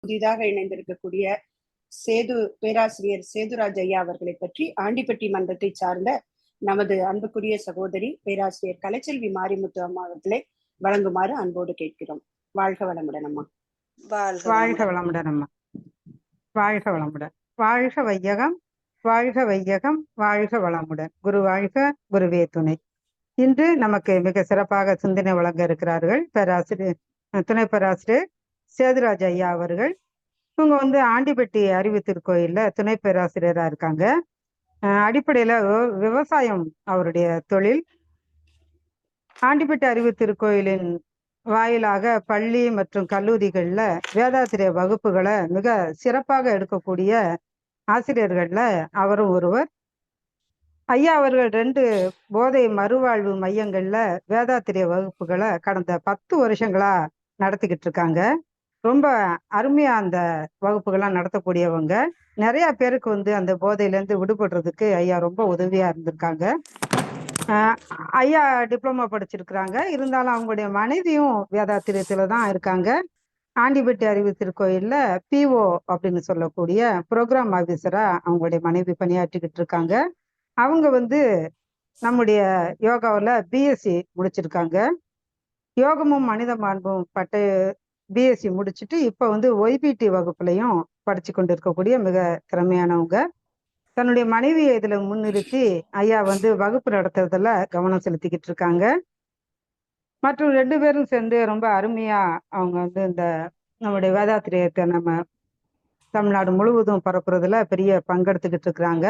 புதிதாக இணைந்திருக்கக்கூடிய பேராசிரியர் சேதுராஜ் ஐயா அவர்களை பற்றி ஆண்டிப்பட்டி மன்றத்தை சார்ந்த நமது அன்புக்குரிய சகோதரி பேராசிரியர் கலைச்செல்வி மாரிமுத்து அம்மா அவர்களை வழங்குமாறு அன்போடு கேட்கிறோம். வாழ்க வளமுடன் அம்மா. வாழ்க வளமுடன் அம்மா. வாழ்க வளமுடன். வாழ்க வையகம், வாழ்க வையகம், வாழ்க வளமுடன். குரு வாழ்க, குருவே துணை. இன்று நமக்கு மிக சிறப்பாக சிந்தனை வழங்க இருக்கிறார்கள் துணை பேராசிரியர் சேதுராஜ் ஐயா அவர்கள். இவங்க ஆண்டிப்பட்டி அறிவு திருக்கோயில்ல துணை பேராசிரியரா இருக்காங்க. அடிப்படையில விவசாயம் அவருடைய தொழில். ஆண்டிப்பட்டி அறிவு திருக்கோயிலின் வாயிலாக பள்ளி மற்றும் கல்லூரிகள்ல வேதாத்திரிய வகுப்புகளை மிக சிறப்பாக எடுக்கக்கூடிய ஆசிரியர்கள்ல அவரும் ஒருவர். ஐயா அவர்கள் 2 போதை மறுவாழ்வு மையங்கள்ல வேதாத்திரிய வகுப்புகளை கடந்த 10 வருஷங்களா நடத்திக்கிட்டு இருக்காங்க. ரொம்ப அருமையா அந்த வகுப்புகள்லாம் நடத்தக்கூடியவங்க. நிறைய பேருக்கு அந்த போதையிலேருந்து விடுபடுறதுக்கு ஐயா ரொம்ப உதவியா இருந்திருக்காங்க. ஐயா டிப்ளமா படிச்சிருக்கிறாங்க. இருந்தாலும் அவங்களுடைய மனைவியும் வேதாத்திரியத்துல தான் இருக்காங்க. ஆண்டிப்பட்டி அறிவு திருக்கோயில்ல பிஓ அப்படின்னு சொல்லக்கூடிய ப்ரோக்ராம் ஆஃபீஸரா அவங்களுடைய மனைவி பணியாற்றிக்கிட்டு இருக்காங்க. அவங்க நம்முடைய யோகாவில் பிஎஸ்சி முடிச்சிருக்காங்க. யோகமும் மனித மாண்பும் பிஎஸ்சி முடிச்சுட்டு இப்போ ஒய்பிடி வகுப்புலையும் படிச்சு கொண்டு இருக்கக்கூடிய மிக திறமையானவங்க. தன்னுடைய மனைவியை இதுல முன்னிறுத்தி ஐயா வகுப்பு நடத்துறதுல கவனம் செலுத்திக்கிட்டு இருக்காங்க. மற்றும் 2 பேரும் சேர்ந்து ரொம்ப அருமையா அவங்க இந்த நம்முடைய வேதாத்திரியத்தை நம்ம தமிழ்நாடு முழுவதும் பரப்புறதுல பெரிய பங்கெடுத்துக்கிட்டு இருக்கிறாங்க.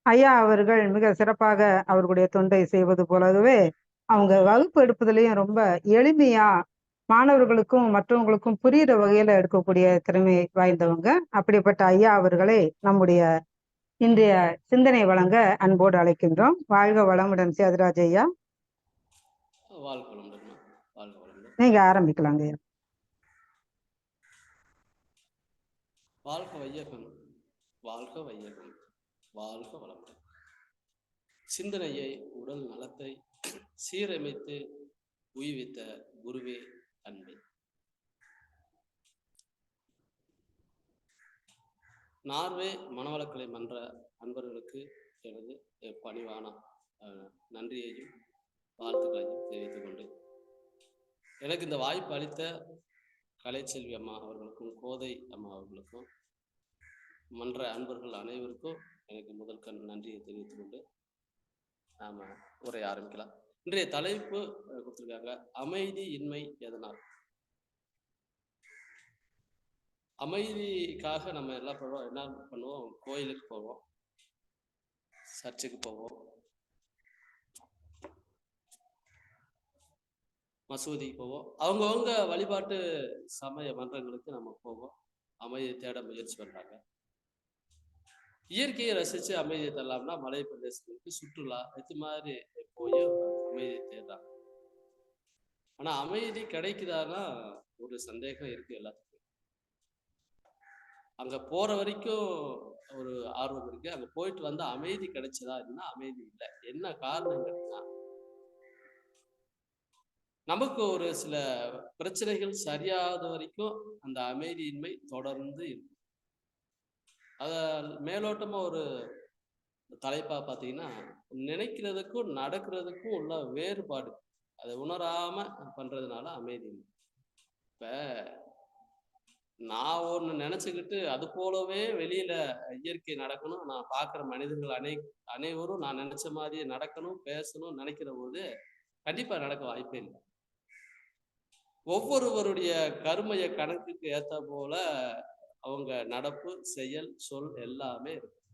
ஐயா அவர்கள் மிக சிறப்பாக அவர்களுடைய தொண்டை செய்வது போலவே அவங்க வகுப்பு எடுப்பதிலையும் ரொம்ப எளிமையா மாணவர்களுக்கும் மற்றவங்களுக்கும் புரியுற வகையில எடுக்கக்கூடிய திறமை வாய்ந்தவங்க. அப்படிப்பட்ட ஐயா அவர்களை நம்முடைய இன்றைய சிந்தனை வழங்க அன்போடு அழைக்கின்றோம். வாழ்க வளமுடன் சேதுராஜ் ஐயா. நீங்க ஆரம்பிக்கலாங்க. வாழ்க வையகம், வாழ்க வையகம், வாழ்க வளமுடன். சிந்தனையை உடல் நலத்தை சீரமைத்து உய்வித்த குருவே அன்பே. நார்வே மனவளக்கலை மன்ற அன்பர்களுக்கு எனது பணிவான நன்றியையும் வாழ்த்துக்களையும் தெரிவித்துக் கொண்டு எனக்கு இந்த வாய்ப்பு அளித்த கலைச்செல்வி அம்மா அவர்களுக்கும் கோதை அம்மா அவர்களுக்கும் மன்ற அன்பர்கள் அனைவருக்கும் எனக்கு முதல் நன்றியை தெரிவித்துக் கொண்டு நாம உரைய ஆரம்பிக்கலாம். இன்றைய தலைப்பு கொடுத்துருக்காங்க, அமைதி இன்மை எதனால். அமைதிக்காக நம்ம என்ன பண்ணுவோம், கோயிலுக்கு போவோம், சர்ச்சுக்கு போவோம், மசூதிக்கு போவோம், அவங்கவுங்க வழிபாட்டு சமய மன்றங்களுக்கு நம்ம போவோம், அமைதியை தேட முயற்சி பண்றாங்க. இயற்கையை ரசிச்சு அமைதியை தரலாம்னா மலை பிரதேசங்களுக்கு சுற்றுலா இது மாதிரி போய் அமைதியை தேடுறாங்க. ஆனா அமைதி கிடைக்குதான்னா ஒரு சந்தேகம் இருக்கு எல்லாத்துக்கும். அங்க போற வரைக்கும் ஒரு ஆர்வம் இருக்கு, அங்க போயிட்டு வந்து அமைதி கிடைச்சதா இருந்தா அமைதி இல்லை. என்ன காரணம் கேட்டீங்கன்னா, நமக்கு ஒரு சில பிரச்சனைகள் சரியாத வரைக்கும் அந்த அமைதியின்மை தொடர்ந்து இருக்கு. அத மேலோட்டமா ஒரு தலைப்பா பார்த்தீங்கன்னா, நினைக்கிறதுக்கும் நடக்கிறதுக்கும் உள்ள வேறுபாடு அதை உணராம பண்றதுனால அமைதி. இப்ப நான் ஒன்று நினைச்சுக்கிட்டு அது போலவே வெளியில இயற்கை நடக்கணும், நான் பார்க்குற மனிதர்கள் அனைவரும் நான் நினைச்ச மாதிரியே நடக்கணும் பேசணும் நினைக்கிற போது கண்டிப்பா நடக்க வாய்ப்பே இல்லை. ஒவ்வொருவருடைய கருமைய கணக்குக்கு ஏற்ற போல அவங்க நடப்பு செயல் சொல் எல்லாமே இருக்கும்.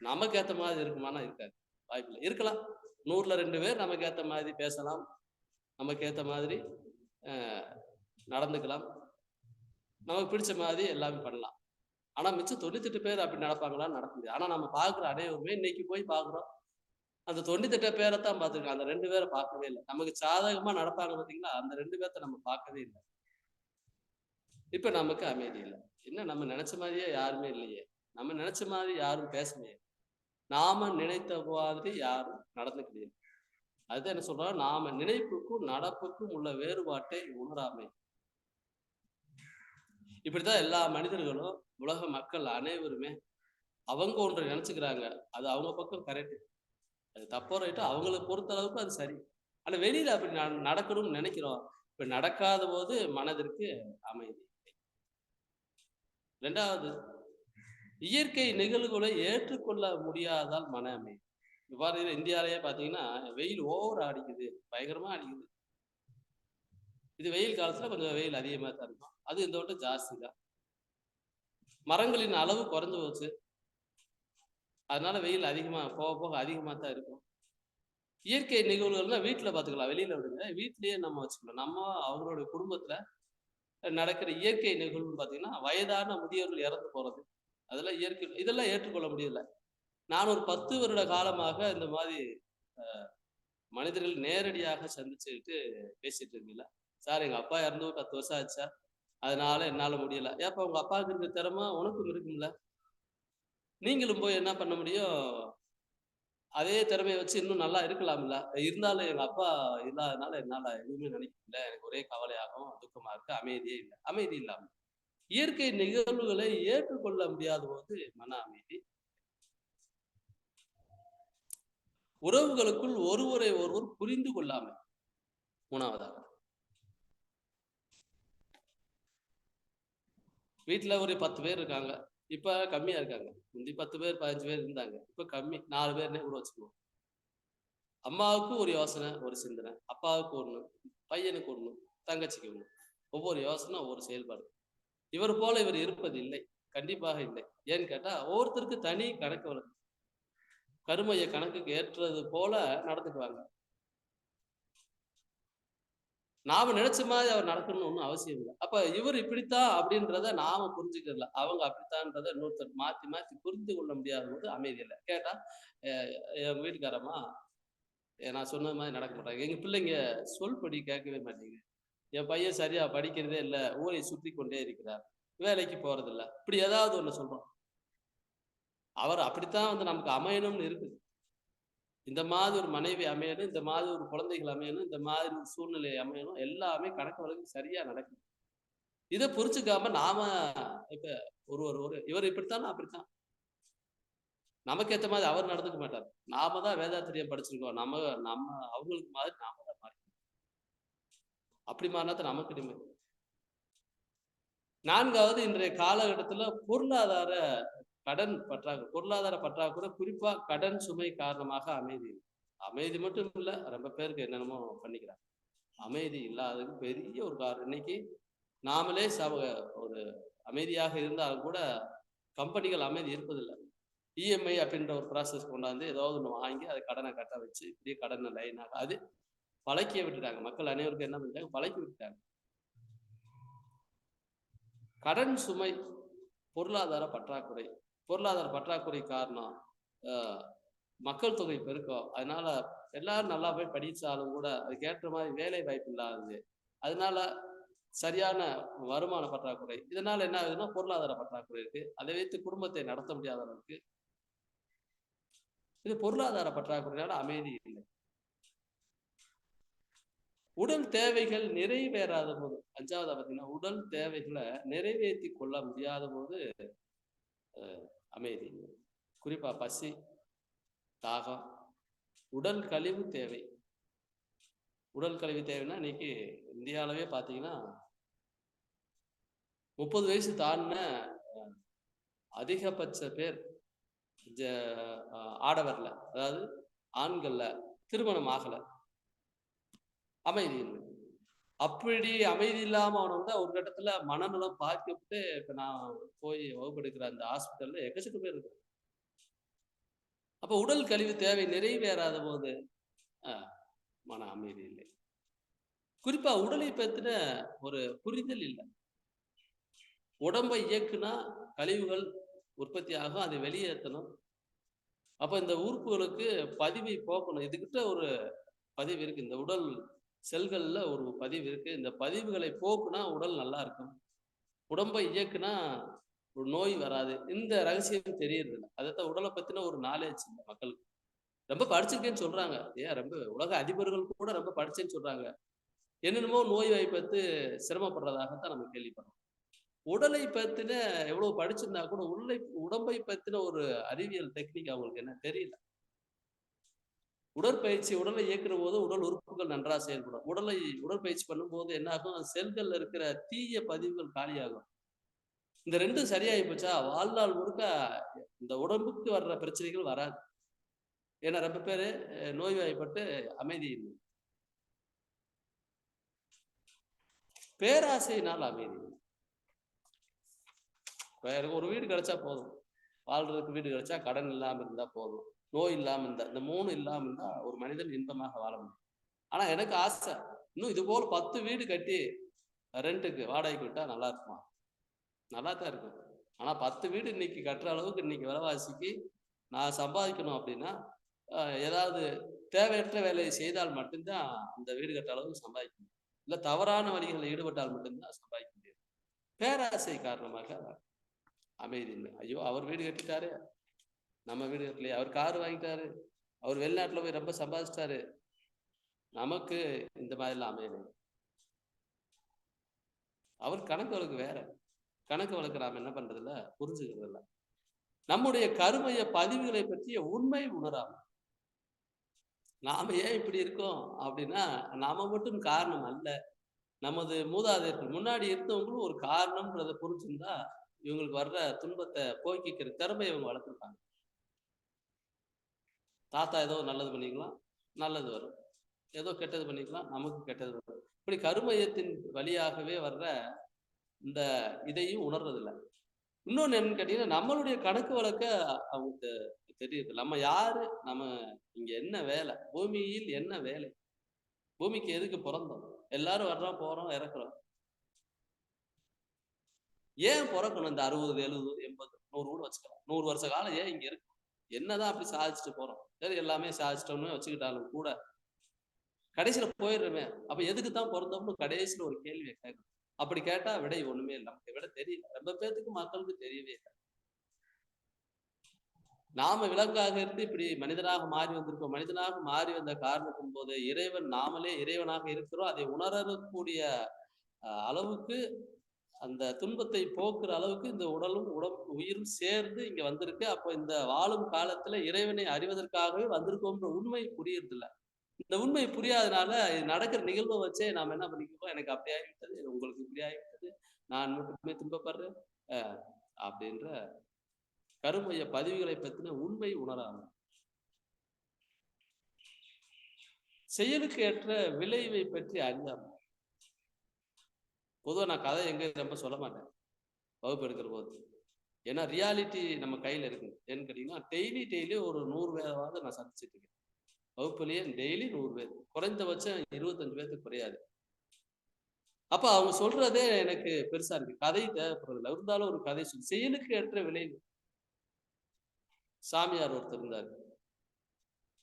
நமக்கு ஏற்ற மாதிரி இருக்குமானா இருக்காது, வாய்ப்பில்லை. இருக்கலாம், 100ல் 2 பேர் நமக்கு ஏற்ற மாதிரி பேசலாம், நமக்கு ஏற்ற மாதிரி நடந்துக்கலாம், நமக்கு பிடிச்ச மாதிரி எல்லாமே பண்ணலாம். ஆனா மிச்சம் 98 பேர் அப்படி நடப்பாங்களான்னு நடக்க முடியாது. ஆனா நம்ம பார்க்குற அனைவருமே இன்னைக்கு போய் பார்க்குறோம், அந்த 98 பேரை தான் பார்த்துருக்கோம், அந்த 2 பேரை பார்க்கவே இல்லை. நமக்கு சாதகமா நடப்பாங்க பார்த்தீங்களா, அந்த 2 பேர்த்த நம்ம பார்க்கவே இல்லை. இப்ப நமக்கு அமைதி இல்லை. என்ன, நம்ம நினைச்ச மாதிரியே யாருமே இல்லையே, நம்ம நினைச்ச மாதிரி யாரும் பேசலையே, நாம நினைத்த மாதிரி யாரும் நடந்துக்கலையே. அதுதான் என்ன சொல்றோம், நாம நினைப்புக்கும் நடப்புக்கும் உள்ள வேறுபாட்டை உணராமை. இப்படித்தான் எல்லா மனிதர்களும், உலக மக்கள் அனைவருமே அவங்க ஒன்று நினைச்சுக்கிறாங்க. அது அவங்க பக்கம் கரெக்ட். அது தப்போ ரைட்டோ அவங்களை பொறுத்த அளவுக்கு அது சரி. ஆனா வெளியில அப்படி நடக்கணும்னு நினைக்கிறோம். இப்ப நடக்காத போது மனதிற்கு அமைதி. 2வது, இயற்கை நிகழ்வுகளை ஏற்றுக்கொள்ள முடியாதால் மன அமைதி. இவ்வாறு இந்தியாவிலேயே பாத்தீங்கன்னா வெயில் ஓவர் அடிக்குது, பயங்கரமா அடிக்குது. இது வெயில் காலத்துல கொஞ்சம் வெயில் அதிகமா தான் இருக்கும். அது இந்த விட்டு ஜாஸ்தி தான். மரங்களின் அளவு குறைஞ்சு போச்சு. அதனால வெயில் அதிகமா போக போக அதிகமா தான் இருக்கும். இயற்கை நிகழ்வுகள்னா வீட்டுல பாத்துக்கலாம், வெளியில விடுங்க. வீட்லயே நம்ம வச்சுக்கலாம். நம்ம அவங்களுடைய குடும்பத்துல நடக்கிற இயற்கை நிகழ்வுன்னு பாத்தீங்கன்னா, வயதான முதியோர்கள் இறந்து போறது, அதெல்லாம் இயற்கை. இதெல்லாம் ஏற்றுக்கொள்ள முடியல. நான் ஒரு 10 வருட காலமாக இந்த மாதிரி மனிதர்கள் நேரடியாக சந்திச்சுக்கிட்டு பேசிட்டு இருக்கீங்கள. சார் எங்க அப்பா இறந்து 10 வருஷம் ஆச்சு சார், அதனால என்னால முடியல. ஏப்ப உங்க அப்பாவுக்கு இருக்க திறமை உனக்கும் இருக்கும்ல, நீங்களும் போய் என்ன பண்ண முடியும், அதே திறமையை வச்சு இன்னும் நல்லா இருக்கலாம்ல. இருந்தாலும் எங்க அப்பா இல்லாதனால என்னால எதுவுமே நினைக்க முடியல, எனக்கு ஒரே கவலையாகவும் துக்கமா இருக்கு, அமைதியே இல்லை. அமைதி இல்லாம இயற்கை நிகழ்வுகளை ஏற்றுக்கொள்ள முடியாத போது மன அமைதி. உறவுகளுக்குள் ஒருவரை ஒருவர் புரிந்து கொள்ளாம 3வதாக. வீட்டுல ஒரு 10 பேர் இருக்காங்க, இப்ப கம்மியா இருக்காங்க. முந்தி 10 பேர் 15 பேர் இருந்தாங்க, இப்ப கம்மி, 4 பேர்னே கூட வச்சுக்குவோம். அம்மாவுக்கு ஒரு யோசனை, ஒரு சிந்தனை, அப்பாவுக்கு ஒண்ணு, பையனுக்கு ஒண்ணு, தங்கச்சிக்கு ஒண்ணு. ஒவ்வொரு யோசனை, ஒவ்வொரு செயல்பாடு. இவர் போல இவர் இருப்பது இல்லை, கண்டிப்பாக இல்லை. ஏன்னு கேட்டா ஒவ்வொருத்தருக்கு தனி கணக்கு வரும். கருமைய கணக்குக்கு ஏற்றது போல நடந்துக்குவாங்க. நாம நினைச்ச மாதிரி அவர் நடக்கணும்னு ஒன்றும் அவசியம் இல்லை. அப்ப இவர் இப்படித்தான் அப்படின்றத நாம புரிஞ்சுக்கிறல, அவங்க அப்படித்தான்றத இன்னொருத்தர் மாத்தி மாத்தி புரிந்து கொள்ள முடியாத போது அமைதி இல்லை. கேட்டா என் வீட்டுக்காரம்மா நான் சொன்னது மாதிரி நடக்க மாட்டாங்க, எங்க பிள்ளைங்க சொல்படி கேட்கவே மாட்டேங்குது, என் பையன் சரியா படிக்கிறதே இல்லை, ஊரை சுற்றி கொண்டே இருக்கிறார், வேலைக்கு போறது இல்லை, இப்படி ஏதாவது ஒண்ணு சொல்றோம். அவர் அப்படித்தான் நமக்கு அமையணும்னு இருக்குது. இந்த மாதிரி ஒரு மனைவி அமையணும், இந்த மாதிரி ஒரு குழந்தைகள் அமையணும், இந்த மாதிரி ஒரு சூழ்நிலை அமையணும், எல்லாமே கணக்கு வழக்கு சரியா நடக்கும். இதை புரிச்சுக்காம நாம இப்ப ஒரு இவர் இப்படித்தான் அப்படித்தான், நமக்கு ஏற்ற மாதிரி அவர் நடந்துக்க மாட்டார். நாம தான் வேதாத்திரியம் படிச்சிருக்கோம், நம்ம நம்ம அவங்களுக்கு மாதிரி நாம தான் மாறி, அப்படி மாறினாதான் நமக்கு நிம்மதி. 4வது, இன்றைய காலகட்டத்துல பொருளாதார பற்றாக்குறை, குறிப்பா கடன் சுமை காரணமாக அமைதி மட்டும் இல்ல, ரொம்ப பேருக்கு என்னென்னமோ பண்ணிக்கிறாங்க. அமைதி இல்லாததுக்கு பெரிய ஒரு காரணம். இன்னைக்கு நாமளே ஒரு அமைதியாக இருந்தாலும் கூட கம்பெனிகள் அமைதி இருப்பதில்லை. இஎம்ஐ அப்படின்ற ஒரு ப்ராசஸ் கொண்டாந்து ஏதாவது ஒண்ணு வாங்கி அதை கடனை கட்ட வச்சு இப்படியே கடனை லைனாக அது பழக்கிய விட்டுட்டாங்க. மக்கள் அனைவருக்கும் என்ன பண்ணிட்டாங்க, பழக்கி விட்டுட்டாங்க. கடன் சுமை, பொருளாதார பற்றாக்குறை காரணம் மக்கள் தொகை பெருக்கம். அதனால எல்லாரும் நல்லா போய் படிச்சாலும் கூட அதுக்கேற்ற மாதிரி வேலை வாய்ப்பு இல்லாதது, அதனால சரியான வருமான பற்றாக்குறை. இதனால என்ன ஆகுதுன்னா பொருளாதார பற்றாக்குறை இருக்கு, அதை வைத்து குடும்பத்தை நடத்த முடியாத அளவுக்கு. இது பொருளாதார பற்றாக்குறையால அமைதி இல்லை. உடல் தேவைகள் நிறைவேறாத போது, 5வது பார்த்தீங்கன்னா உடல் தேவைகளை நிறைவேற்றி கொள்ள முடியாத போது அமைதி. குறிப்பா பசி, தாகம், உடல் கழிவு தேவை. உடல் கழிவு தேவைன்னா இன்னைக்கு இந்தியாவிலவே பார்த்தீங்கன்னா 30 வயசு தாண்டின அதிகபட்ச பேர் ஆடவர்ல, அதாவது ஆண்கள்ல திருமணம் ஆகல. அமைதி இல்லை. அப்படி அமைதி இல்லாம அவன் ஒரு கட்டத்துல மனநலம் பாதிக்கப்பட்டு, இப்ப நான் போய் வகுப்பெடுக்கிற அந்த ஹாஸ்பிட்டல்ல எக்கச்சக்க பேர் இருக்கு. அப்ப உடல் கழிவு தேவை நிறைவேறாத போது மன அமைதி இல்லை. குறிப்பா உடலை பத்தின ஒரு புரிதல் இல்லை. உடம்பை இயக்குனா கழிவுகள் உற்பத்தி ஆகும், அதை வெளியேற்றணும். அப்ப இந்த உறுப்புகளுக்கு பதிவை போக்கணும். இதுகிட்ட ஒரு பதிவு இருக்கு, இந்த உடல் செல்கள்ல ஒரு பதிவு இருக்கு. இந்த பதிவுகளை போக்குனா உடல் நல்லா இருக்கும், உடம்பை இயக்குனா ஒரு நோய் வராது. இந்த ரகசியம் தெரியறது இல்லை. அதைத்தான் உடலை பத்தின ஒரு நாலேஜ் இல்லை மக்களுக்கு. ரொம்ப படிச்சிருக்கேன்னு சொல்றாங்க, ரொம்ப உலக அதிபர்கள் கூட ரொம்ப படிச்சேன்னு சொல்றாங்க, என்னென்னமோ நோய் வாய்ப்பத்து சிரமப்படுறதாகத்தான் நம்ம கேள்விப்படுறோம். உடலை பத்தின எவ்வளவு படிச்சிருந்தா கூட உடம்பை பத்தின ஒரு அறிவியல் டெக்னிக் அவங்களுக்கு என்ன தெரியல. உடற்பயிற்சி உடலை இயக்குற போது உடல் உறுப்புகள் நன்றாக செயல்படும். உடற்பயிற்சி பண்ணும்போது என்ன ஆகும், செல்கள்ல இருக்கிற தீய பதிவுகள் காலியாகும். இந்த ரெண்டும் சரியாகி போச்சா வாழ்நாள் முழுக்க இந்த உடம்புக்கு வர்ற பிரச்சனைகள் வராது. ஏன்னா ரொம்ப பேரு நோய்வாய்ப்பட்டு அமைதி இல்லை. பேராசையினால் அமைதி. எனக்கு ஒரு வீடு கிடைச்சா போதும், வாழ்றதுக்கு வீடு கிடைச்சா, கடன் இல்லாம இருந்தா போதும், நோய் இல்லாம இருந்தா, இந்த 3 இல்லாம இருந்தா ஒரு மனிதன் இன்பமாக வாழ முடியும். ஆனா எனக்கு ஆசை, இன்னும் இது போல 10 வீடு கட்டி ரெண்டுக்கு வாடகைக்கு விட்டா நல்லா இருக்குமா? நல்லா தான் இருக்கும். ஆனா 10 வீடு இன்னைக்கு கட்டுற அளவுக்கு இன்னைக்கு விலைவாசிக்கு நான் சம்பாதிக்கணும் அப்படின்னா ஏதாவது தேவையற்ற வேலையை செய்தால் மட்டும்தான் அந்த வீடு கட்டுற அளவுக்கு சம்பாதிக்க முடியும். இல்ல தவறான வழிகளில் ஈடுபட்டால் மட்டும்தான் சம்பாதிக்க முடியும். பேராசை காரணமாக அமைதி இல்லை. ஐயோ அவர் வீடு கட்டிட்டாரு, நம்ம வீடு கட்டலையே, அவர் கார் வாங்கிட்டாரு, அவர் வெளிநாட்டுல போய் ரொம்ப சம்பாதிச்சிட்டாரு, நமக்கு இந்த மாதிரிலாம் அமையலை. அவர் கணக்கு வழக்கு வேற. கணக்கு வழக்கு நாம என்ன பண்றதில்ல, புரிஞ்சுக்கிறது இல்லை. நம்முடைய கருமைய பதிவுகளை பற்றிய உண்மை உணராம நாம ஏன் இப்படி இருக்கோம் அப்படின்னா, நாம மட்டும் காரணம் அல்ல. நமது மூதாதையர்கள் முன்னாடி இருந்தவங்களும் ஒரு காரணம்ன்றதை புரிஞ்சுருந்தா இவங்களுக்கு வர்ற துன்பத்தை போக்கிக்கிற திறமை இவங்க வளர்த்துருக்காங்க. தாத்தா ஏதோ நல்லது பண்ணிக்கலாம், நல்லது வரும். ஏதோ கெட்டது பண்ணிக்கலாம், நமக்கு கெட்டது வரும். இப்படி கருமையத்தின் வழியாகவே வர்ற இந்த இதையும் உணர்றதில்லை. இன்னொன்னு என்னன்னு கேட்டீங்கன்னா, நம்மளுடைய கணக்கு வழக்க அவங்களுக்கு தெரியுது. நம்ம யாரு, நம்ம இங்க என்ன வேலை, பூமியில் என்ன வேலை, பூமிக்கு எதுக்கு பிறந்தோம், எல்லாரும் வர்றோம் போறோம் இறக்குறோம். ஏன் பிறக்கணும்? இந்த 60 70 80 100 கூட வச்சுக்கலாம். 100 வருஷ காலம் ஏன் இங்க இருக்கு? என்னதான் அப்படி சாதிச்சுட்டு போறோம்? சரி எல்லாமே சாதிச்சிட்டோம்னு வச்சுக்கிட்டாலும் கூட கடைசியில போயிடுறோமே. அப்ப எதுக்கு தான் பிறந்தோம்னு கடைசியில ஒரு கேள்வியை கேட்கணும். அப்படி கேட்டா விடை ஒண்ணுமே இல்லை. நமக்கு விட தெரியல. ரொம்ப பேருக்கு மக்களுக்கு தெரியவே இல்லை. நாம விலங்காக இருந்து இப்படி மனிதனாக மாறி வந்திருக்கோம். மனிதனாக மாறி வந்த காரணத்தின் போது இறைவன் நாமளே இறைவனாக இருக்கிறோம். அதை உணரக்கூடிய அளவுக்கு, அந்த துன்பத்தை போக்குற அளவுக்கு இந்த உடலும் உயிரும் சேர்ந்து இங்க வந்திருக்கு. அப்போ இந்த வாழும் காலத்துல இறைவனை அறிவதற்காகவே வந்திருக்கோம்ன்ற உண்மை புரியறதில்ல. இந்த உண்மை புரியாதனால நடக்கிற நிகழ்வை வச்சே நாம என்ன பண்ணிக்கிறோம், எனக்கு அப்படி ஆகிவிட்டது, உங்களுக்கு இப்படி ஆகிவிட்டது, நான் மட்டுமே துன்பப்படுறேன் அப்படின்ற கருமைய பதிவுகளை பத்தின உண்மை உணராம, செயலுக்கு ஏற்ற விளைவை பற்றி அறியாம. பொதுவாக நான் கதை எங்க ரொம்ப சொல்ல மாட்டேன் வகுப்பு எடுக்கிற போது. ஏன்னா ரியாலிட்டி நம்ம கையில இருக்கு. ஏன்னு கேட்டீங்கன்னா, டெய்லி ஒரு 100 பேராவது நான் சந்திச்சுட்டு இருக்கேன். வகுப்புலயே டெய்லி 100 பேர், குறைந்தபட்சம் 25 பேருக்கு குறையாது. அப்ப அவங்க சொல்றதே எனக்கு பெருசா இருக்கு. கதை தேவைப்படுறதில்லை, இருந்தாலும் ஒரு கதை சொல்லு. செயலுக்கு ஏற்ற விளைவு. சாமியார் ஒருத்தர் இருந்தார்.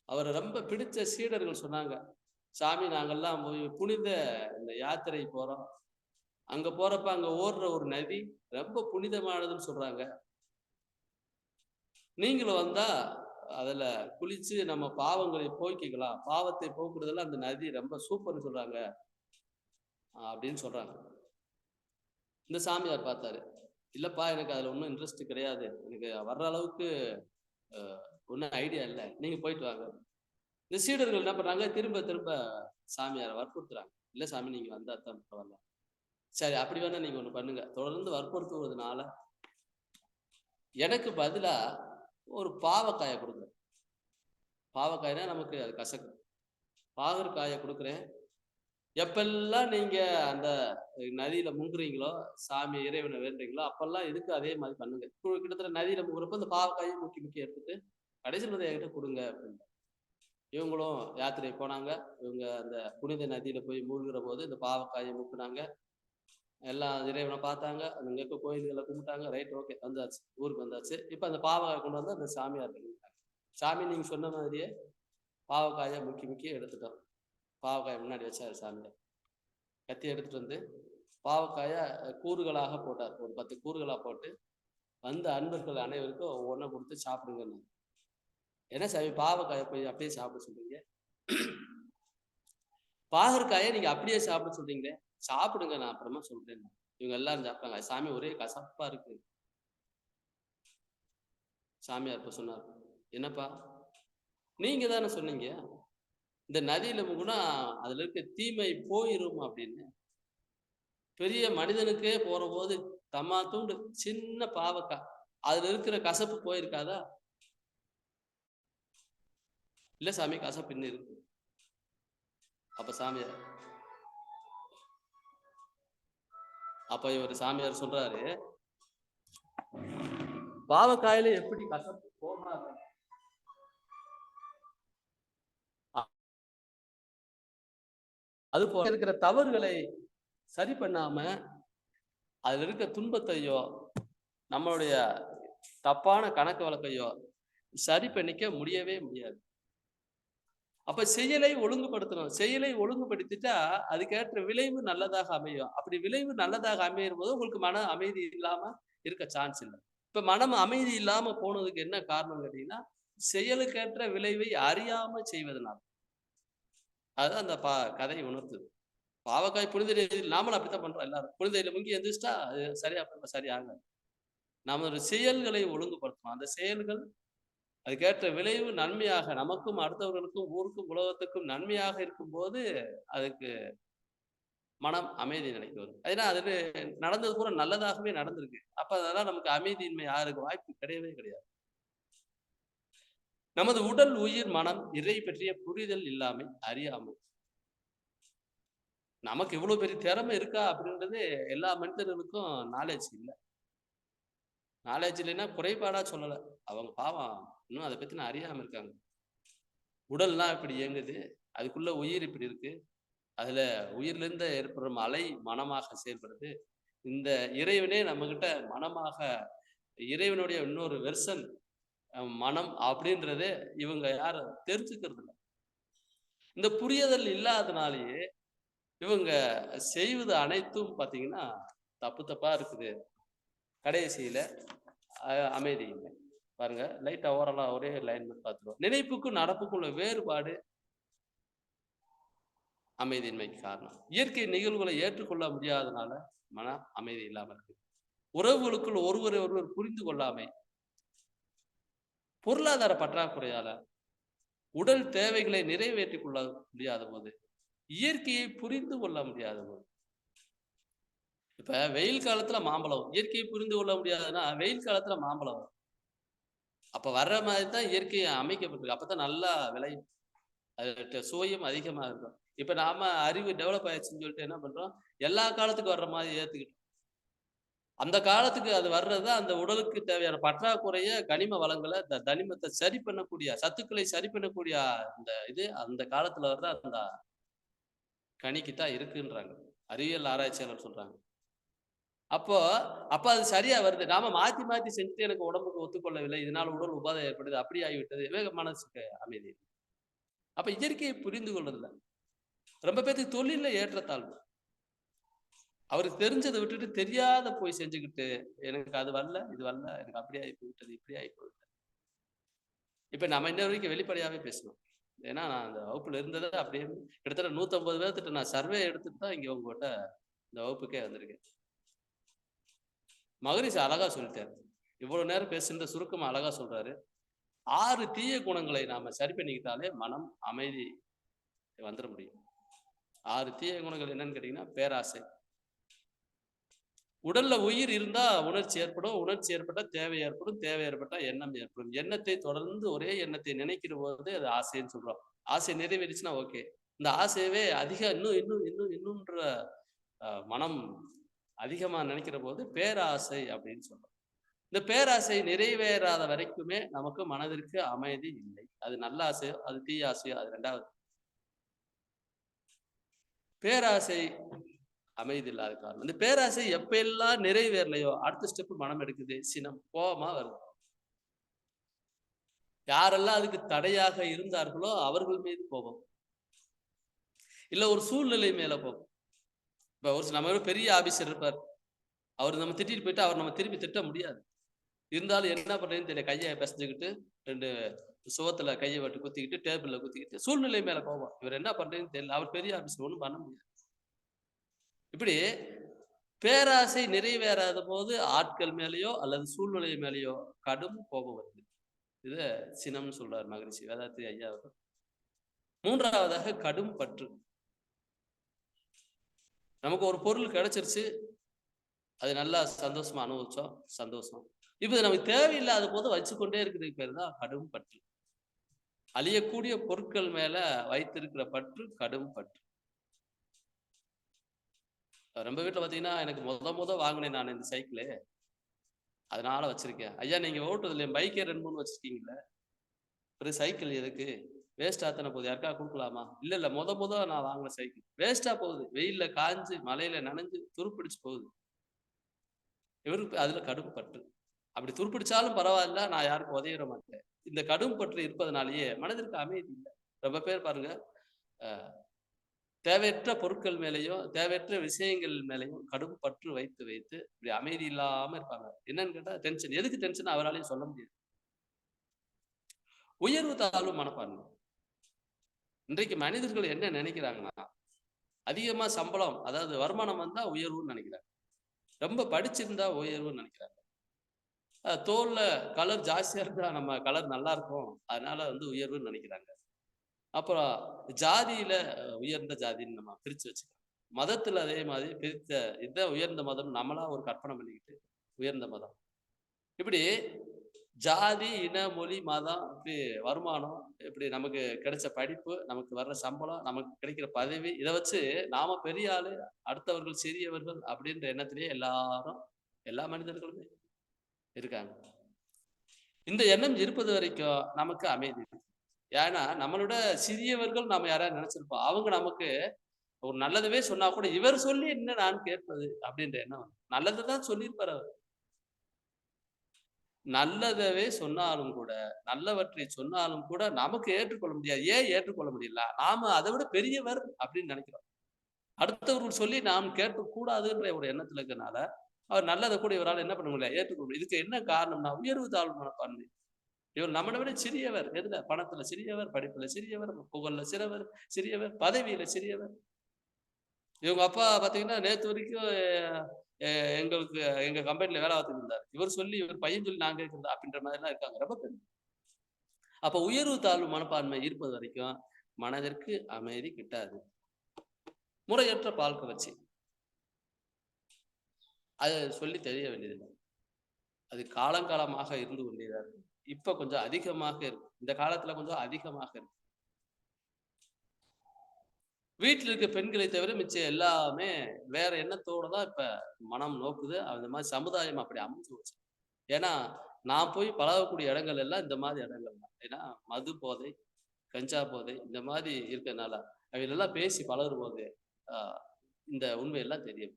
அவரை ரொம்ப பிடிச்ச சீடர்கள் சொன்னாங்க, சாமி நாங்கெல்லாம் போய் புனித இந்த யாத்திரை போறோம், அங்க போறப்ப அங்க ஓடுற ஒரு நதி ரொம்ப புனிதமானதுன்னு சொல்றாங்க, நீங்களும் வந்தா அதுல குளிச்சு நம்ம பாவங்களை போக்கிக்கலாம், பாவத்தை போக்குறதுல அந்த நதி ரொம்ப சூப்பர்னு சொல்றாங்க அப்படின்னு சொல்றாங்க. இந்த சாமியார் பார்த்தாரு, இல்லப்பா எனக்கு அதுல ஒன்றும் இன்ட்ரெஸ்ட் கிடையாது, எனக்கு வர்ற அளவுக்கு ஒன்றும் ஐடியா இல்லை, நீங்க போயிட்டு வாங்க. இந்த சீடர்கள் என்ன பண்றாங்க, திரும்ப சாமியாரை வற்புறுத்துறாங்க. இல்லை சாமி நீங்க வந்தா தான் பரவாயில்ல. சரி அப்படி வேணா நீங்க ஒண்ணு பண்ணுங்க, தொடர்ந்து வற்புறுத்துவதனால எனக்கு பதிலா ஒரு பாவக்காயை கொடுங்க. பாவக்காய்னா நமக்கு அது கசக்கும். பாகற்காயை கொடுக்குறேன், எப்பெல்லாம் நீங்க அந்த நதியில முங்குறீங்களோ, சாமி இறைவனை வேண்டுறீங்களோ, அப்பெல்லாம் இதுக்கு அதே மாதிரி பண்ணுங்க. கிட்டத்தட்ட நதியில முங்குறப்ப அந்த பாவக்காயை முக்கி எடுத்துட்டு கடைசியில் என்கிட்ட கொடுங்க அப்படின்னு. இவங்களும் யாத்திரை போனாங்க. இவங்க அந்த புனித நதியில போய் மூழ்கிற போது இந்த பாவக்காயை முக்குனாங்க. எல்லாம் இறைவனை பார்த்தாங்க, அங்க இருக்க கோயில்களை கும்பிட்டாங்க. ரைட், ஓகே, வந்தாச்சு, ஊருக்கு வந்தாச்சு. இப்ப அந்த பாவக்காயை கொண்டு வந்து அந்த சாமியார் பண்ணிட்டாங்க. சாமி நீங்க சொன்ன மாதிரியே பாவக்காயை முக்கி எடுத்துட்டோம். பாவக்காயை முன்னாடி வச்சாரு சாமியார். கத்தி எடுத்துட்டு வந்து பாவக்காயை கூறுகளாக போட்டார். ஒரு 10 கூறுகளா போட்டு வந்த அன்பர்கள் அனைவருக்கும் ஒவ்வொன்றை கொடுத்து சாப்பிடுங்கன்னு. என்ன சாமி பாவக்காயை போய் அப்படியே சாப்பிட சொல்றீங்க, பாகற்காயை நீங்க அப்படியே சாப்பிட சொல்றீங்களே, சாப்பிடுங்க நான் அப்புறமா சொல்றேன். இவங்க எல்லாரும் சாப்பிட்டாங்க. சாமி ஒரே கசப்பா இருக்கு. சாமியார் இப்ப சொன்னார், என்னப்பா நீங்க தானே சொன்னீங்க இந்த நதியில முகுனா அதுல இருக்க தீமை போயிரும் அப்படின்னு. பெரிய மனிதனுக்கே போற போது தம்மா தூண்டு சின்ன பாவக்கா அதுல இருக்கிற கசப்பு போயிருக்காதா? இல்ல சாமி, கசப்பு இன்னும் இருக்கு. அப்ப சாமியார் இவர் சாமியார் சொல்றாரு, பாவக்காயில எப்படி கசப்பு போகாது? அது போல இருக்கிற தவறுகளை சரி பண்ணாம அதுல இருக்க துன்பத்தையோ நம்மளுடைய தப்பான கணக்கு வழக்கையோ சரி பண்ணிக்க முடியவே முடியாது. அப்ப செயலை ஒழுங்குபடுத்தணும். செயலை ஒழுங்குபடுத்திட்டா அதுக்கேற்ற விளைவு நல்லதாக அமையும். அப்படி விளைவு நல்லதாக அமையும் போது உங்களுக்கு மன அமைதி இல்லாம இருக்க சான்ஸ் இல்லை. இப்ப மனம் அமைதி இல்லாம போனதுக்கு என்ன காரணம் கேட்டீங்கன்னா, செயலுக்கேற்ற விளைவை அறியாம செய்வதனால். அதுதான் அந்த கதை உணர்த்துது. பாவக்காய் புனித நாமளும் அப்படித்தான் பண்றோம். எல்லாரும் புனிதையில முங்கி எந்திரிச்சிட்டா அது சரியாக நாம ஒரு செயல்களை ஒழுங்குபடுத்தணும். அந்த செயல்கள் அதுக்கேற்ற விளைவு நன்மையாக நமக்கும் அடுத்தவர்களுக்கும் ஊருக்கும் உலகத்துக்கும் நன்மையாக இருக்கும்போது அதுக்கு மனம் அமைதி நிலைக்கு வரும். ஏன்னா அது நடந்தது பூரா நல்லதாகவே நடந்திருக்கு. அப்ப அதெல்லாம் நமக்கு அமைதியின்மை யாருக்கு வாய்ப்பு கிடையவே கிடையாது. நமது உடல், உயிர், மனம் இறை பற்றிய புரிதல் இல்லாமை, அறியாமை. நமக்கு இவ்வளவு பெரிய திறமை இருக்கா அப்படின்றது எல்லா மனிதர்களுக்கும் நாலேஜ் இல்லை. நாலேஜ் இல்லைன்னா குறைபாடா சொல்லலை, அவங்க பாவம் இன்னும் அதை பத்தி அறியாம இருக்காங்க. உடல்லாம் இப்படி இயங்குது, அதுக்குள்ள உயிர் இப்படி இருக்கு, அதுல உயிர்ல இருந்து ஏற்படும் அலை மனமாக செயல்படுது. இந்த இறைவனே நம்ம கிட்ட மனமாக, இறைவனுடைய இன்னொரு வெர்சன் மனம் அப்படின்றதே இவங்க யாரும் தெரிஞ்சுக்கிறது இல்லை. இந்த புரிதல் இல்லாதனாலேயே இவங்க செய்வது அனைத்தும் பாத்தீங்கன்னா தப்பா இருக்குது. கடைசியில அமைதி இல்லை. பாருங்க, லைட்டா ஓரலா ஒரே லைன் பார்த்துருவோம். நினைப்புக்கும் நடப்புக்கும் உள்ள வேறுபாடு அமைதியின்மைக்கு காரணம். இயற்கை நிகழ்வுகளை ஏற்றுக்கொள்ள முடியாதனால மன அமைதி இல்லாம இருக்கு. உறவுகளுக்குள் ஒருவரை ஒருவர் புரிந்து கொள்ளாமை, பொருளாதார பற்றாக்குறையால உடல் தேவைகளை நிறைவேற்றிக் கொள்ள முடியாத போது, இயற்கையை புரிந்து கொள்ள முடியாத போது. இப்ப வெயில் காலத்துல மாம்பழம், இயற்கையை புரிந்து கொள்ள முடியாதுன்னா வெயில் காலத்துல மாம்பழம் அப்ப வர்ற மாதிரி தான் இயற்கையை அமைக்கப்பட்டிருக்கு. அப்பதான் நல்லா விளையும், அது சுவையும் அதிகமா இருக்கும். இப்ப நாம அறிவு டெவலப் ஆயிடுச்சுன்னு சொல்லிட்டு என்ன பண்றோம், எல்லா காலத்துக்கும் வர்ற மாதிரி ஏத்துக்கிட்டோம். அந்த காலத்துக்கு அது வர்றதுதான் அந்த உடலுக்கு தேவையான பற்றாக்குறைய கனிம வளங்களை, தனிமத்தை சரி பண்ணக்கூடிய, சத்துக்களை சரி பண்ணக்கூடிய அந்த காலத்துல வர்ற அந்த கனிக்குத்தான் இருக்குன்றாங்க அறிவியல் ஆராய்ச்சியாளர் சொல்றாங்க. அப்போ அது சரியா வருது. நாம மாத்தி மாத்தி செஞ்சுட்டு எனக்கு உடம்புக்கு ஒத்துக்கொள்ளவில்லை, இதனால உடல் உபாதை ஏற்படுது, அப்படி ஆகிவிட்டது, மனசுக்கு அமைதி. அப்ப இயற்கையை புரிந்து கொள்றதில்ல. ரொம்ப பேருக்கு தொழில ஏற்றத்தாழ்வு, அவருக்கு தெரிஞ்சதை விட்டுட்டு தெரியாத போய் செஞ்சுக்கிட்டு எனக்கு அது வரல, இது வரல, எனக்கு அப்படி ஆகி போயிட்டது, இப்படி ஆகி போயிட்டது. இப்ப நம்ம இன்ன வரைக்கும் வெளிப்படையாவே பேசணும். ஏன்னா நான் அந்த வகுப்புல இருந்ததை அப்படியே கிட்டத்தட்ட 150 பேர்த்திட்ட நான் சர்வே எடுத்துட்டு தான் இங்க உங்ககிட்ட இந்த வகுப்புக்கே வந்திருக்கேன். மகரிஷி அழகா சொல்லிட்டாரு, இவ்வளவு நேரம் பேசுகின்ற சுருக்கமா அழகா சொல்றாரு. 6 தீய குணங்களை நாம சரி பண்ணிக்கிட்டாலே மனம் அமைதி வந்துட முடியும். 6 தீய குணங்கள் என்னன்னு கேட்டீங்கன்னா, பேராசை. உடல்ல உயிர் இருந்தா உணர்ச்சி ஏற்படும், உணர்ச்சி ஏற்பட்டா தேவை ஏற்படும், தேவை ஏற்பட்டா எண்ணம் ஏற்படும். எண்ணத்தை தொடர்ந்து ஒரே எண்ணத்தை நினைக்கிற போது அது ஆசைன்னு சொல்றோம். ஆசை நிறைவேறிச்சுன்னா ஓகே. இந்த ஆசையவே இன்னும்ன்ற மனம் அதிகமா நினைக்கிற போது பேராசை அப்படின்னு சொல்றோம். இந்த பேராசை நிறைவேறாத வரைக்குமே நமக்கு மனதிற்கு அமைதி இல்லை. அது நல்ல ஆசையோ, அது தீய ஆசையோ, அது ரெண்டாவது. பேராசை அமைதி இல்லாத காரணம். இந்த பேராசை எப்ப எல்லாம் நிறைவேறலையோ அடுத்த ஸ்டெப் மனம் எடுக்குது, சினம், கோபமா வருது. யாரெல்லாம் அதுக்கு தடையாக இருந்தார்களோ அவர்கள் மீது கோபம், இல்ல ஒரு சூழ்நிலை மேல கோபம். இப்ப ஒரு நம்ம பெரிய ஆபீசர் இருப்பார், அவர் நம்ம திட்டிட்டு போயிட்டு அவர் நம்ம திருப்பி திட்ட முடியாது. இருந்தாலும் என்ன பண்றதுன்னு தெரியல, கையை பிசைஞ்சுக்கிட்டு 2 சுவத்துல கையை விட்டு குத்திக்கிட்டு டேபிள்ல குத்திக்கிட்டு சூழ்நிலை மேல கோபம். இவர் என்ன பண்றதுன்னு தெரியல, அவர் பெரிய ஆபீசர், ஒண்ணும் பண்ண முடியாது. இப்படி பேராசை நிறைவேறாத போது ஆட்கள் மேலேயோ அல்லது சூழ்நிலை மேலேயோ கடும் கோபம் வருது. இத சினம்னு சொல்றார் மகரிஷி வேதாத்ரி ஐயா அவர்கள். மூன்றாவதாக கடும் பற்று. நமக்கு ஒரு பொருள் கிடைச்சிருச்சு, அது நல்லா சந்தோஷமா அனுபவிச்சோம், சந்தோஷம். இப்ப நமக்கு தேவையில்லாத போது வச்சுக்கொண்டே இருக்கிறதுக்கு பேர் தான் கடும் பற்று. அழியக்கூடிய பொருட்கள் மேல வைத்திருக்கிற பற்று கடும் பற்று. ரொம்ப வீட்டுல பாத்தீங்கன்னா, எனக்கு முத வாங்கினேன் நான் இந்த சைக்கிளு, அதனால வச்சிருக்கேன். ஐயா நீங்க ஓட்டுறதுல பைக்கே 2, 3 வச்சிருக்கீங்களே, ஒரு சைக்கிள் எதுக்கு? வேஸ்ட் ஆத்தன போகுது, யாருக்கா கொடுக்கலாமா? இல்ல முத நான் வாங்கின சைக்கிள் வேஸ்டா போகுது, வெயில்ல காஞ்சு மழையில நனைஞ்சு துருப்பிடிச்சு போகுது. இவருக்கு அதுல கடும் பற்று. அப்படி துருப்பிடிச்சாலும் பரவாயில்ல, நான் யாருக்கும் உதவிட மாட்டேன். இந்த கடும் பற்று இருப்பதனாலேயே மனதிற்கு அமைதி இல்லை. ரொம்ப பேர் பாருங்க, தேவையற்ற பொருட்கள் மேலேயும் தேவையற்ற விஷயங்கள் மேலேயும் கடும் பற்று வைத்து வைத்து இப்படி அமைதி இல்லாம இருப்பாங்க. என்னன்னு கேட்டா டென்ஷன். எதுக்கு டென்ஷன் அவராலையும் சொல்ல முடியாது. உயர்வு தாழ்வு மனப்பான்மை. இன்றைக்கு மனிதர்கள் என்ன நினைக்கிறாங்கன்னா, அதிகமா சம்பளம் அதாவது வருமானம் வந்தா உயர்வுன்னு நினைக்கிறாங்க, ரொம்ப படிச்சிருந்தா உயர்வுன்னு நினைக்கிறாங்க, தோல்ல கலர் ஜாஸ்தியா இருந்தா நம்ம கலர் நல்லா இருக்கும் அதனால உயர்வுன்னு நினைக்கிறாங்க. அப்புறம் ஜாதியில உயர்ந்த ஜாதின்னு நம்ம பிரிச்சு வச்சுக்கிறோம். மதத்துல அதே மாதிரி பிரித்த இதுதான் உயர்ந்த மதம் நம்மளா ஒரு கற்பனை பண்ணிக்கிட்டு உயர்ந்த மதம். இப்படி ஜாதி, இன, மொழி, மதம், இப்படி வருமானம், இப்படி நமக்கு கிடைச்ச படிப்பு, நமக்கு வர்ற சம்பளம், நமக்கு கிடைக்கிற பதவி, இதை வச்சு நாம பெரிய ஆளு, அடுத்தவர்கள் சிறியவர்கள் அப்படின்ற எண்ணத்திலேயே எல்லா மனிதர்களுமே இருக்காங்க. இந்த எண்ணம் இருப்பது வரைக்கும் நமக்கு அமைதி. ஏன்னா நம்மளோட சிறியவர்கள் நாம யாராவது நினைச்சிருப்போம், அவங்க நமக்கு ஒரு நல்லதவே சொன்னா கூட இவர் சொல்லி என்ன நான் கேட்பது அப்படின்ற எண்ணம். நல்லதுதான் சொல்லியிருப்பார் அவர். நல்லதவே சொன்னாலும் கூட, நல்லவற்றை சொன்னாலும் கூட நமக்கு ஏற்றுக்கொள்ள முடியாது. ஏன் ஏற்றுக்கொள்ள முடியல? நாம அதை விட பெரியவர் அப்படின்னு நினைக்கிறோம். அடுத்தவர்கள் சொல்லி நாம் கேட்கக்கூடாதுன்ற ஒரு எண்ணத்துல இருக்கனால அவர் நல்லதை கூட இவரால் என்ன பண்ண முடியல, ஏற்றுக்கொள்ள முடியும். இதுக்கு என்ன காரணம்னா உயர்வு தாழ்வு மனப்பான்மை. இவர் நம்மளை விட சிறியவர். எதுல? பணத்துல சிறியவர், படிப்புல சிறியவர், புகழ்ல சிறியவர், பதவியில சிறியவர். இவங்க அப்பா பாத்தீங்கன்னா நேத்து வரைக்கும் எங்களுக்கு எங்க கம்பெனில வேலை பார்த்துட்டு இருந்தார். இவர் சொல்லி இவர் பையன் சொல்லி நாங்க கேட்கிறதா அப்படின்ற மாதிரி எல்லாம் இருக்காங்க ரொம்ப பேர். அப்ப உயர்வு தாழ்வு மனப்பான்மை இருப்பது வரைக்கும் மனதிற்கு அமைதி கிட்டாது. முறையற்ற பால் கவர்ச்சி, அது சொல்லி தெரிய வேண்டியதில்லை. அது காலங்காலமாக இருந்து கொண்டேதான் இருக்கு. இப்ப கொஞ்சம் அதிகமாக இருக்கு, இந்த காலத்துல கொஞ்சம் அதிகமாக இருக்கு. வீட்டில் இருக்க பெண்களை தவிர மிச்சம் எல்லாமே வேற எண்ணத்தோட தான் இப்ப மனம் நோக்குது. அந்த மாதிரி சமுதாயம் அப்படி அமைச்சு வச்சு. ஏன்னா நான் போய் பழகக்கூடிய இடங்கள் எல்லாம் இந்த மாதிரி இடங்கள் தான். ஏன்னா மது போதை, கஞ்சா போதை இந்த மாதிரி இருக்கிறதுனால அவையெல்லாம் பேசி பழகும் போது இந்த உண்மையெல்லாம் தெரியும்.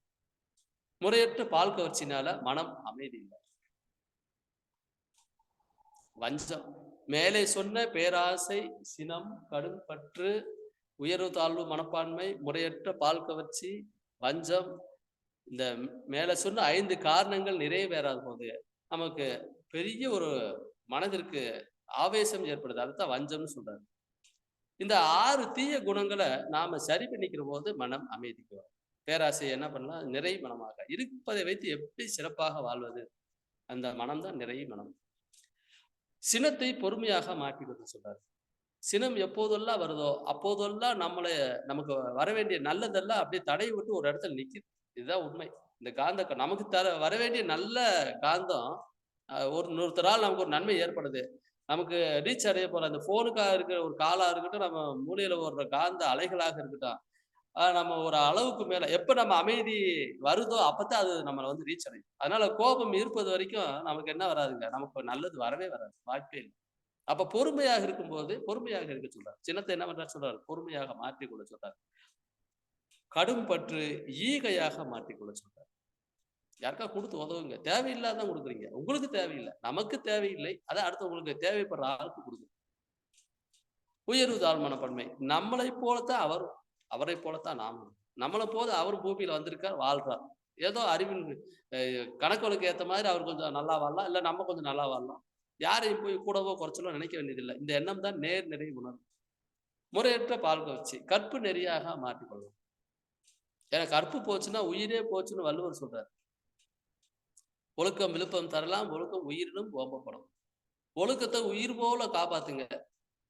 முறையற்ற பால் கவர்ச்சினால மனம் அமைதி இல்லை. வஞ்சம், மேலே சொன்ன பேராசை, சினம், கடும் பற்று, உயர்வு தாழ்வு மனப்பான்மை, முறையற்ற பால் கவர்ச்சி, வஞ்சம், இந்த மேல சொன்ன 5 காரணங்கள் நிறைவேறாத போது நமக்கு பெரிய ஒரு மனதிற்கு ஆவேசம் ஏற்படுது. அதுதான் வஞ்சம்னு சொல்றாரு. இந்த 6 தீய குணங்களை நாம சரி பண்ணிக்கிற போது மனம் அமைதிக்கு வரும். பேராசை என்ன பண்ணலாம்? நிறை மனமாக இருப்பதை வைத்து எப்படி சிறப்பாக வாழ்வது? அந்த மனம்தான் நிறை மனம். சினத்தை பொறுமையாக மாற்றிக்கொண்டு சொல்றாரு. சினம் எப்போதெல்லாம் வருதோ அப்போதெல்லாம் நமக்கு வர வேண்டிய நல்லதெல்லாம் அப்படியே தடை விட்டு ஒரு இடத்துல நிக்குது. இதுதான் உண்மை. இந்த காந்த நமக்கு வர வேண்டிய நல்ல காந்தம் ஒருத்தரால் நமக்கு ஒரு நன்மை ஏற்படுது, நமக்கு ரீச் அடைய போற அந்த போனுக்காக இருக்கிற ஒரு காலா இருக்கட்டும், நம்ம மூலையில ஓடுற காந்த அலைகளாக இருக்கட்டும், நம்ம ஒரு அளவுக்கு மேல எப்ப நம்ம அமைதி வருதோ அப்பதான் அது நம்மளை ரீச் அடையும். அதனால கோபம் இருப்பது வரைக்கும் நமக்கு என்ன வராதுங்க, நமக்கு நல்லது வரவே வராது, வாய்ப்பே இல்லை. அப்ப பொறுமையாக இருக்கும்போது பொறுமையாக இருக்க சொல்றாரு. சின்னத்தை என்ன பண்றாரு சொல்றாரு, பொறுமையாக மாற்றிக்கொள்ள சொல்றாரு. கடும் பற்று ஈகையாக மாற்றிக்கொள்ள சொல்றாரு. யாருக்கா கொடுத்து உதவுங்க, தேவையில்லாதான் கொடுக்குறீங்க, உங்களுக்கு தேவையில்லை, நமக்கு தேவையில்லை, அதை அடுத்தவங்களுக்கு தேவைப்படுற ஆளுக்கு கொடுங்க. உயர்வு தாழ் மனப்பான்மை, நம்மளை போலத்தான் அவரும், அவரை போலத்தான் நாமும். நம்மளை போல அவர் பூமியில வந்திருக்கார், வாழ்றார். ஏதோ அறிவின் கணக்குகளுக்கு ஏற்ற மாதிரி அவர் கொஞ்சம் நல்லா வாழலாம், இல்ல நம்ம கொஞ்சம் நல்லா வாழலாம். யாரையும் போய் கூடவோ குறைச்சலோ நினைக்க வேண்டியதில்லை. இந்த எண்ணம் தான் நேர் நிறை உணர்வு. முறையற்ற பால் கவர்ச்சி கற்பு நெறியாக மாற்றிக்கொள்ளலாம். ஏன்னா கற்பு போச்சுன்னா உயிரே போச்சுன்னு வள்ளுவர் சொல்றாரு. ஒழுக்கம் விழுப்பம் தரலாம், ஒழுக்கம் உயிரினும் ஓம்பப்படும். ஒழுக்கத்தை உயிர் போல காப்பாத்துங்க.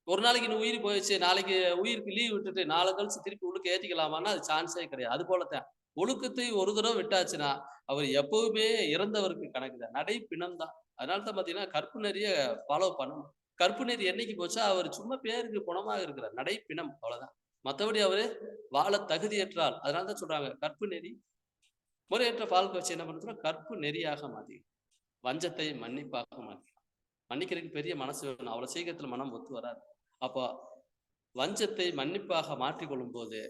ஒரு நாளைக்கு இந்த உயிர் போயிடுச்சு, நாளைக்கு உயிருக்கு லீவ் விட்டுட்டு நாளை கழிச்சு திருப்பி உள்ளுக்கு ஏத்திக்கலாமான்னா அது சான்ஸே கிடையாது. அது போலத்தான் ஒழுக்கத்தை ஒரு தடவை விட்டாச்சுன்னா அவர் எப்பவுமே இறந்தவருக்கு கணக்கு தான். நடை பிணம் தான். அதனால தான் பாத்தீங்கன்னா கற்பு நெறிய ஃபாலோ பண்ணணும். கற்பு நெறி என்னைக்கு போச்சா அவர் சும்மா பேருக்கு குணமாக இருக்கிறார். நடை பிணம் அவ்வளவுதான். மத்தபடி அவரு வாழ தகுதியற்றால். அதனால தான் சொல்றாங்க கற்பு நெறி முறையற்ற வாழ்க்கை வச்சு என்ன பண்ணுறோம், கற்பு நெறியாக மாத்தி வஞ்சத்தை மன்னிப்பாக மாத்தி மன்னிக்கிறதுக்கு பெரிய மனசு வேணும். அவ்வளவு சீக்கிரத்துல மனம் ஒத்து வராது. அப்போ வஞ்சத்தை மன்னிப்பாக மாற்றிக்கொள்ளும் போது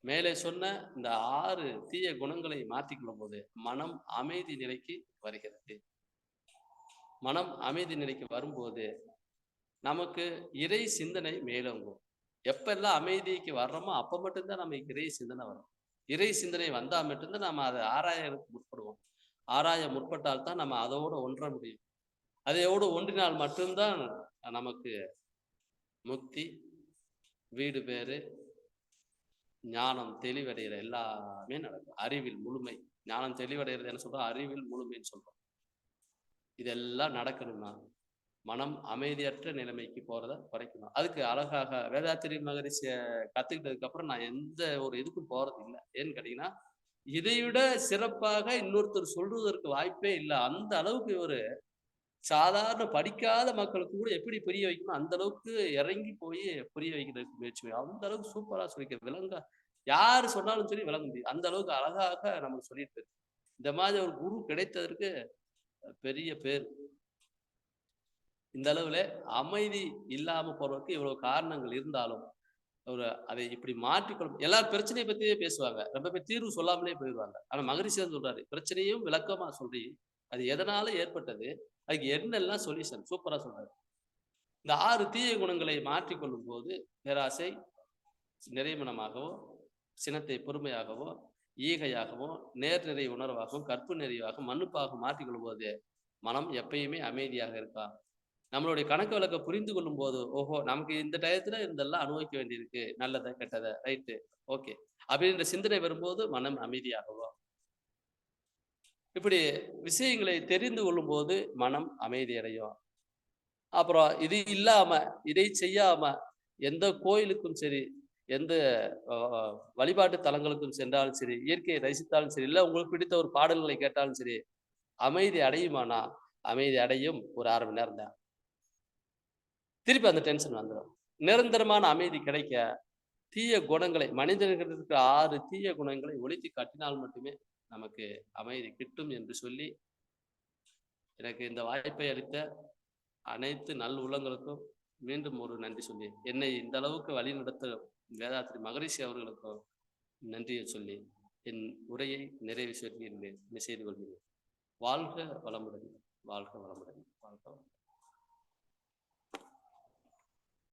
மேலே சொன்ன இந்த 6 தீய குணங்களை மாற்றிக்கொள்ளும் போது மனம் அமைதி நிலைக்கு வருகிறது. மனம் அமைதி நிலைக்கு வரும்போது நமக்கு இறை சிந்தனை மேலோங்கும். எப்பெல்லாம் அமைதிக்கு வர்றோமோ அப்ப மட்டும்தான் நமக்கு இறை சிந்தனை வரும். இறை சிந்தனை வந்தா மட்டும்தான் நம்ம அதை ஆராயறதுக்கு முற்படுவோம். ஆராய முற்பட்டால் தான் நம்ம அதோட ஒன்ற முடியும். அதையோடு ஒன்றினால் மட்டும்தான் நமக்கு முக்தி, வீடு பேரு, ஞானம் தெளிவடைகிற எல்லாமே நடக்கும். அறிவில் முழுமை. ஞானம் தெளிவடைகிறது என்ன சொல்றோம், அறிவில் முழுமைன்னு சொல்றோம். இதெல்லாம் நடக்கணும்னா மனம் அமைதியற்ற நிலைமைக்கு போறத குறைக்கணும். அதுக்கு அழகாக வேதாத்திரி மகரிஷிய கத்துக்கிட்டதுக்கு அப்புறம் நான் எந்த ஒரு இதுக்கும் போறது இல்லை. ஏன்னு கேட்டீங்கன்னா இதைவிட சிறப்பாக இன்னொருத்தர் சொல்றதற்கு வாய்ப்பே இல்லை. அந்த அளவுக்கு ஒரு சாதாரண படிக்காத மக்களுக்கு கூட எப்படி புரிய வைக்கணும் அந்த அளவுக்கு இறங்கி போய் புரிய வைக்கிறதுக்கு முயற்சி. அந்த அளவுக்கு சூப்பரா சொல்லிக்க விளங்க யாரு சொன்னாலும் சரி விளங்க முடியும். அந்த அளவுக்கு அழகாக நமக்கு சொல்லிட்டு இருக்கு. இந்த மாதிரி ஒரு குரு கிடைத்ததற்கு பெரிய பேர். இந்த அளவுல அமைதி இல்லாம போறதுக்கு இவ்வளவு காரணங்கள் இருந்தாலும் ஒரு அதை இப்படி மாற்றிக்கொள்ளும். எல்லாரும் பிரச்சனையை பத்தியே பேசுவாங்க, ரொம்ப பேர் தீர்வு சொல்லாமலே போயிடுவாங்க. ஆனா மகரிஷி தான் சொல்றாரு, பிரச்சனையும் விளக்கமா சொல்லி அது எதனால ஏற்பட்டது, அதுக்கு என்னெல்லாம் சொல்யூஷன் சூப்பரா சொல்றாரு. இந்த 6 தீய குணங்களை மாற்றிக்கொள்ளும் போது பேராசை நிறைமனமாகவோ, சினத்தை பொறுமையாகவோ, ஈகையாகவோ, நேர்நிறை உணர்வாகவும், கற்பு நெறிவாகவும், மன்னிப்பாக மாற்றிக்கொள்ளும் போது மனம் எப்பயுமே அமைதியாக இருக்கா. நம்மளுடைய கணக்கு வழக்க புரிந்து கொள்ளும் போது ஓஹோ நமக்கு இந்த டயத்துல இதெல்லாம் அனுபவிக்க வேண்டியிருக்கு, நல்லதை கெட்டதை, ரைட்டு, ஓகே அப்படின்ற சிந்தனை வரும்போது மனம் அமைதியாகவோ, இப்படி விஷயங்களை தெரிந்து கொள்ளும் போது மனம் அமைதி அடையும். அப்புறம் இது இல்லாம இதை செய்யாம எந்த கோயிலுக்கும் சரி, எந்த வழிபாட்டு தலங்களுக்கும் சென்றாலும் சரி, இயற்கையை ரசித்தாலும் சரி, இல்லை உங்களுக்கு பிடித்த ஒரு பாடல்களை கேட்டாலும் சரி, அமைதி அடையுமானா அமைதி அடையும் ஒரு 1/2 மணி நேரம் தான். திருப்பி அந்த டென்ஷன் வந்துடும். நிரந்தரமான அமைதி கிடைக்க தீய குணங்களை மனிதர்களுக்கு 6 தீய குணங்களை ஒழித்து காட்டினால் மட்டுமே நமக்கு அமைதி கிட்டும் என்று சொல்லி எனக்கு இந்த வாய்ப்பை அளித்த அனைத்து நல் உள்ளங்களுக்கும் மீண்டும் ஒரு நன்றி சொல்லி, என்னை இந்த அளவுக்கு வழி நடத்த வேதாத்திரி மகரிஷி அவர்களுக்கும் நன்றியை சொல்லி என் உரையை நிறைவு செய்து கொள்கிறேன். வாழ்க வளமுடன், வாழ்க வளமுடன், வாழ்க வளமுடன்.